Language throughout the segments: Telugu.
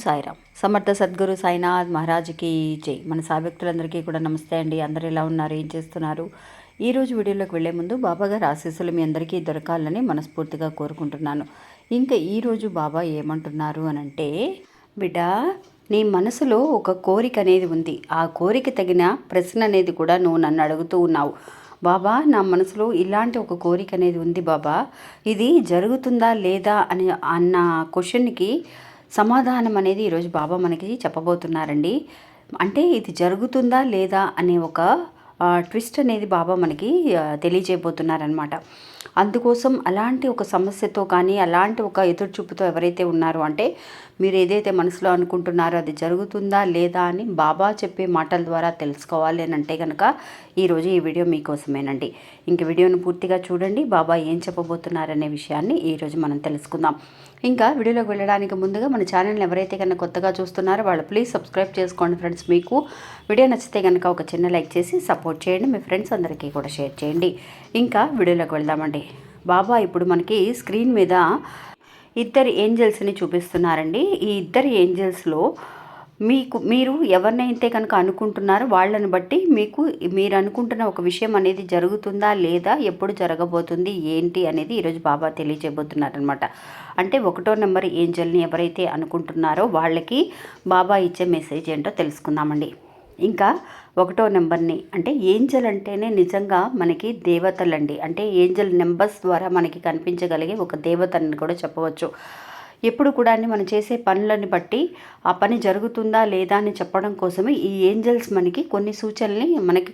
సాయిరామ్. సమర్థ సద్గురు సాయినాథ్ మహారాజ్కి జై. మన సాభక్తులందరికీ కూడా నమస్తే అండి. అందరూ ఎలా ఉన్నారు, ఏం చేస్తున్నారు? ఈరోజు వీడియోలోకి వెళ్లే ముందు బాబా గారి ఆశీస్సులు మీ అందరికీ దొరకాలని మనస్ఫూర్తిగా కోరుకుంటున్నాను. ఇంకా ఈరోజు బాబా ఏమంటున్నారు అనంటే, బిడ్డ, నీ మనసులో ఒక కోరిక అనేది ఉంది. ఆ కోరిక తగిన ప్రశ్న అనేది కూడా నువ్వు నన్ను అడుగుతూ ఉన్నావు. బాబా, నా మనసులో ఇలాంటి ఒక కోరిక అనేది ఉంది బాబా, ఇది జరుగుతుందా లేదా అన్న క్వశ్చన్కి సమాధానం అనేది ఈరోజు బాబా మనకి చెప్పబోతున్నారండి. అంటే ఇది జరుగుతుందా లేదా అనే ఒక ట్విస్ట్ అనేది బాబా మనకి తెలియజేయబోతున్నారనమాట. అందుకోసం అలాంటి ఒక సమస్యతో కానీ అలాంటి ఒక ఎదురుచూపుతో ఎవరైతే ఉన్నారో, అంటే మీరు ఏదైతే మనసులో అనుకుంటున్నారో అది జరుగుతుందా లేదా అని బాబా చెప్పే మాటల ద్వారా తెలుసుకోవాలి అని అంటే కనుక ఈరోజు ఈ వీడియో మీకోసమేనండి. ఇంక వీడియోను పూర్తిగా చూడండి. బాబా ఏం చెప్పబోతున్నారనే విషయాన్ని ఈరోజు మనం తెలుసుకుందాం. ఇంకా వీడియోలోకి వెళ్ళడానికి ముందుగా మన ఛానల్ని ఎవరైతే కనుక కొత్తగా చూస్తున్నారో వాళ్ళు ప్లీజ్ సబ్స్క్రైబ్ చేసుకోండి ఫ్రెండ్స్. మీకు వీడియో నచ్చితే కనుక ఒక చిన్న లైక్ చేసి సపోర్ట్ చేయండి. మీ ఫ్రెండ్స్ అందరికీ కూడా షేర్ చేయండి. ఇంకా వీడియోలోకి వెళ్దామండి. బాబా ఇప్పుడు మనకి స్క్రీన్ మీద ఇద్దరు ఏంజల్స్ని చూపిస్తున్నారండి. ఈ ఇద్దరు ఏంజల్స్లో మీరు ఎవరినైతే కనుక అనుకుంటున్నారో వాళ్ళని బట్టి మీరు అనుకుంటున్న ఒక విషయం అనేది జరుగుతుందా లేదా, ఎప్పుడు జరగబోతుంది, ఏంటి అనేది ఈరోజు బాబా తెలియజేయబోతున్నారనమాట. అంటే 1వ నెంబర్ ఏంజల్ని ఎవరైతే అనుకుంటున్నారో వాళ్ళకి బాబా ఇచ్చే మెసేజ్ ఏంటో తెలుసుకుందామండి. ఇంకా 1వ నెంబర్ని, అంటే ఏంజల్ అంటేనే నిజంగా మనకి దేవతలండి. అంటే ఏంజల్ నెంబర్స్ ద్వారా మనకి కనిపించగలిగే ఒక దేవతని కూడా చెప్పవచ్చు. ఎప్పుడు కూడా మనం చేసే పనులని బట్టి ఆ పని జరుగుతుందా లేదా అని చెప్పడం కోసమే ఈ ఏంజల్స్ మనకి కొన్ని సూచనల్ని మనకి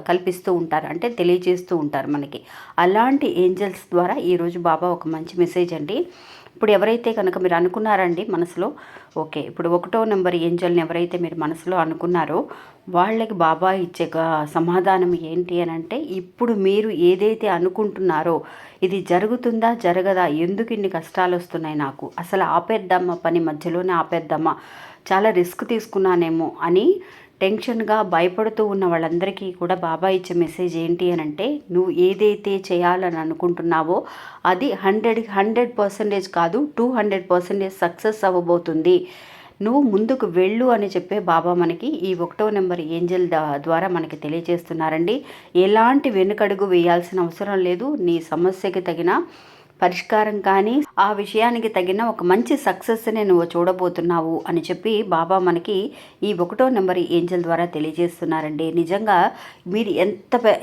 కల్పిస్తూ ఉంటారు, అంటే తెలియజేస్తూ ఉంటారు మనకి. అలాంటి ఏంజల్స్ ద్వారా ఈరోజు బాబా ఒక మంచి మెసేజ్ అండి. ఇప్పుడు ఎవరైతే కనుక మీరు అనుకున్నారండి మనసులో, ఓకే, ఇప్పుడు 1వ నెంబర్ ఏంజల్ని ఎవరైతే మీరు మనసులో అనుకున్నారో వాళ్ళకి బాబా ఇచ్చే సమాధానం ఏంటి అని అంటే, ఇప్పుడు మీరు ఏదైతే అనుకుంటున్నారో ఇది జరుగుతుందా జరగదా, ఎందుకు ఇన్ని కష్టాలు వస్తున్నాయి నాకు, అసలు ఆపేద్దామా, పని మధ్యలోనే ఆపేద్దామా, చాలా రిస్క్ తీసుకున్నానేమో అని టెన్షన్గా భయపడుతూ ఉన్న వాళ్ళందరికీ కూడా బాబా ఇచ్చే మెసేజ్ ఏంటి అని అంటే, నువ్వు ఏదైతే చేయాలని అనుకుంటున్నావో అది 100% కాదు, 200% సక్సెస్ అవ్వబోతుంది. నువ్వు ముందుకు వెళ్ళు అని చెప్పే బాబా మనకి ఈ 1వ నెంబర్ ఏంజల్ ద్వారా మనకి తెలియజేస్తున్నారండి. ఎలాంటి వెనుకడుగు వేయాల్సిన అవసరం లేదు. నీ సమస్యకి తగిన పరిష్కారం కానీ ఆ విషయానికి తగిన ఒక మంచి సక్సెస్ని నువ్వు చూడబోతున్నావు అని చెప్పి బాబా మనకి ఈ 1వ నెంబర్ ఏంజల్ ద్వారా తెలియజేస్తున్నారండి. నిజంగా మీరు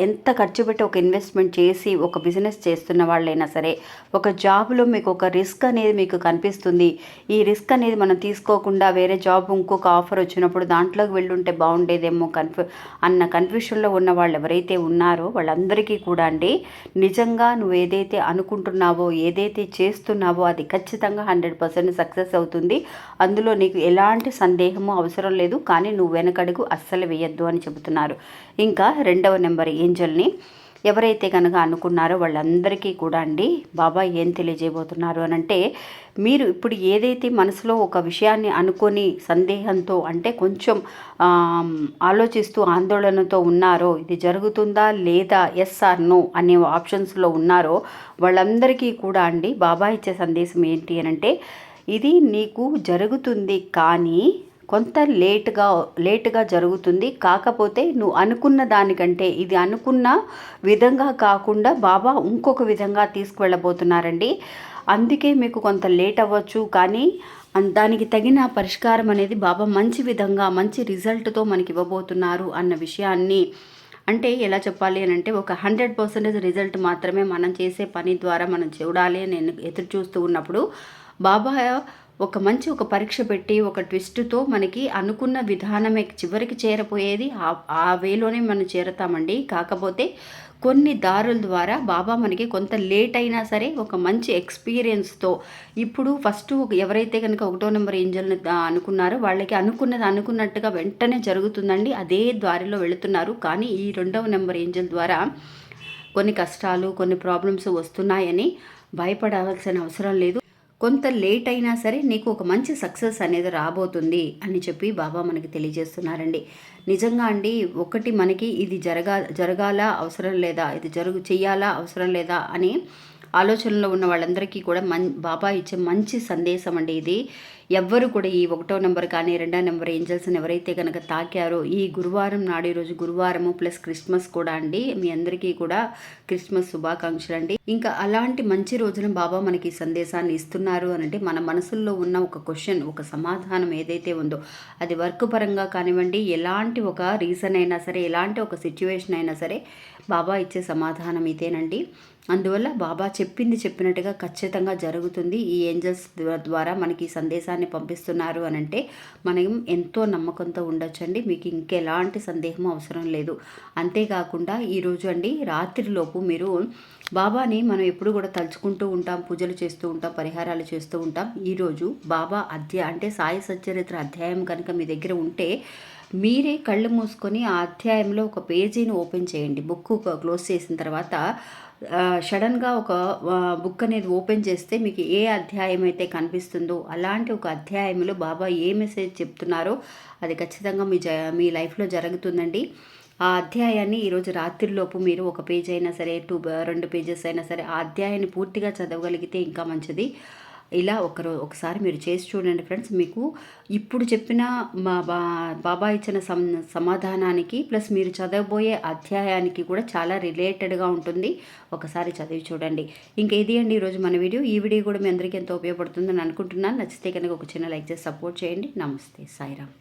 ఎంత ఖర్చు పెట్టి ఒక ఇన్వెస్ట్మెంట్ చేసి ఒక బిజినెస్ చేస్తున్న వాళ్ళైనా సరే, ఒక జాబ్లో మీకు ఒక రిస్క్ అనేది మీకు కనిపిస్తుంది. ఈ రిస్క్ అనేది మనం తీసుకోకుండా వేరే జాబ్ ఇంకొక ఆఫర్ వచ్చినప్పుడు దాంట్లోకి వెళ్ళుంటే బాగుండేదేమో అన్న కన్ఫ్యూషన్లో ఉన్న వాళ్ళు ఎవరైతే ఉన్నారో వాళ్ళందరికీ కూడా అండి, నిజంగా నువ్వు ఏదైతే అనుకుంటున్నావో ఏదైతే చేస్తున్నావో అది ఖచ్చితంగా 100% సక్సెస్ అవుతుంది. అందులో నీకు ఎలాంటి సందేహము అవసరం లేదు. కానీ నువ్వు వెనకడుగు అస్సలు వేయద్దు అని చెబుతున్నారు. ఇంకా 2వ నెంబర్ ఏంజల్ని ఎవరైతే కనుక అనుకున్నారో వాళ్ళందరికీ కూడా అండి బాబా ఏం తెలియజేయబోతున్నారు అని అంటే, మీరు ఇప్పుడు ఏదైతే మనసులో ఒక విషయాన్ని అనుకొని సందేహంతో, అంటే కొంచెం ఆలోచిస్తూ ఆందోళనతో ఉన్నారో, ఇది జరుగుతుందా లేదా, ఎస్ ఆర్ నో అనే ఆప్షన్స్లో ఉన్నారో వాళ్ళందరికీ కూడా అండి బాబా ఇచ్చే సందేశం ఏంటి అని అంటే, ఇది నీకు జరుగుతుంది కానీ కొంత లేటుగా జరుగుతుంది. కాకపోతే నువ్వు అనుకున్న దానికంటే ఇది అనుకున్న విధంగా కాకుండా బాబా ఇంకొక విధంగా తీసుకువెళ్ళబోతున్నారండి. అందుకే మీకు కొంత లేట్ అవ్వచ్చు, కానీ దానికి తగిన పరిష్కారం అనేది బాబా మంచి విధంగా మంచి రిజల్ట్తో మనకి ఇవ్వబోతున్నారు అన్న విషయాన్ని, అంటే ఎలా చెప్పాలి అని అంటే, ఒక 100% రిజల్ట్ మాత్రమే మనం చేసే పని ద్వారా మనం చూడాలి అని నేను ఎదురు చూస్తూ ఉన్నప్పుడు బాబా ఒక పరీక్ష పెట్టి ఒక ట్విస్ట్తో మనకి అనుకున్న విధానమే చివరికి చేరపోయేది ఆ వేలోనే మనం చేరతామండి. కాకపోతే కొన్ని దారుల ద్వారా బాబా మనకి కొంత లేట్ అయినా సరే ఒక మంచి ఎక్స్పీరియన్స్తో, ఇప్పుడు ఫస్ట్ ఎవరైతే కనుక 1వ నెంబర్ ఏంజల్ని అనుకున్నారో వాళ్ళకి అనుకున్నది అనుకున్నట్టుగా వెంటనే జరుగుతుందండి. అదే దారిలో వెళుతున్నారు. కానీ ఈ 2వ నెంబర్ ఏంజల్ ద్వారా కొన్ని కష్టాలు, కొన్ని ప్రాబ్లమ్స్ వస్తున్నాయని భయపడవలసిన అవసరం లేదు. కొంత లేట్ అయినా సరే నీకు ఒక మంచి సక్సెస్ అనేది రాబోతుంది అని చెప్పి బాబా మనకి తెలియజేస్తున్నారండి. నిజంగా అండి, ఒకటి మనకి ఇది జరగాల అవసరం లేదా, ఇది చెయ్యాలా అవసరం లేదా అని ఆలోచనలో ఉన్న వాళ్ళందరికీ కూడా బాబా ఇచ్చే మంచి సందేశం అండి ఇది. ఎవ్వరు కూడా ఈ 1వ నెంబర్ కానీ 2వ నెంబర్ ఏంజల్స్ని ఎవరైతే కనుక తాకారో ఈ గురువారం నాడు ఈరోజు గురువారము ప్లస్ క్రిస్మస్ కూడా అండి, మీ అందరికీ కూడా క్రిస్మస్ శుభాకాంక్షలు అండి. ఇంకా అలాంటి మంచి రోజున బాబా మనకి సందేశాన్ని ఇస్తున్నారు అని అంటే మన మనసుల్లో ఉన్న ఒక క్వశ్చన్, ఒక సమాధానం ఏదైతే ఉందో అది వర్క్ పరంగా కానివ్వండి, ఎలాంటి ఒక రీజన్ అయినా సరే, ఎలాంటి ఒక సిచ్యువేషన్ అయినా సరే బాబా ఇచ్చే సమాధానం ఇదేనండి. అందువల్ల బాబా చెప్పింది చెప్పినట్టుగా ఖచ్చితంగా జరుగుతుంది. ఈ ఏంజల్స్ ద్వారా మనకి ఈ సందేశాన్ని పంపిస్తున్నారు అని అంటే మనం ఎంతో నమ్మకంతో ఉండొచ్చండి. మీకు ఇంకెలాంటి సందేహం అవసరం లేదు. అంతేకాకుండా ఈరోజు అండి రాత్రిలోపు మీరు బాబాని మనం ఎప్పుడు కూడా తలుచుకుంటూ ఉంటాం, పూజలు చేస్తూ ఉంటాం, పరిహారాలు చేస్తూ ఉంటాం. ఈరోజు బాబా అంటే సాయి సచ్చరిత్ర అధ్యాయం కనుక మీ దగ్గర ఉంటే మీరే కళ్ళు మూసుకొని ఆ అధ్యాయంలో ఒక పేజీని ఓపెన్ చేయండి. బుక్ క్లోజ్ చేసిన తర్వాత సడన్గా ఒక బుక్ అనేది ఓపెన్ చేస్తే మీకు ఏ అధ్యాయం అయితే కనిపిస్తుందో అలాంటి ఒక అధ్యాయంలో బాబా ఏ మెసేజ్ చెప్తున్నారో అది ఖచ్చితంగా మీ లైఫ్లో జరుగుతుందండి. ఆ అధ్యాయాన్ని ఈరోజు రాత్రిలోపు మీరు ఒక పేజ్ అయినా సరే, 2 పేజెస్ అయినా సరే ఆ అధ్యాయాన్ని పూర్తిగా చదవగలిగితే ఇంకా మంచిది. ఇలా ఒకసారి మీరు చేసి చూడండి ఫ్రెండ్స్. మీకు ఇప్పుడు చెప్పిన మా బాబా ఇచ్చిన సమాధానానికి ప్లస్ మీరు చదవబోయే అధ్యాయానికి కూడా చాలా రిలేటెడ్గా ఉంటుంది. ఒకసారి చదివి చూడండి. ఇంకా ఇది అండి ఈరోజు మన వీడియో. ఈ వీడియో కూడా మీ అందరికీ ఎంతో ఉపయోగపడుతుందని అనుకుంటున్నాను. నచ్చితే కనుక ఒక చిన్న లైక్ చేసి సపోర్ట్ చేయండి. నమస్తే, సాయిరామ్.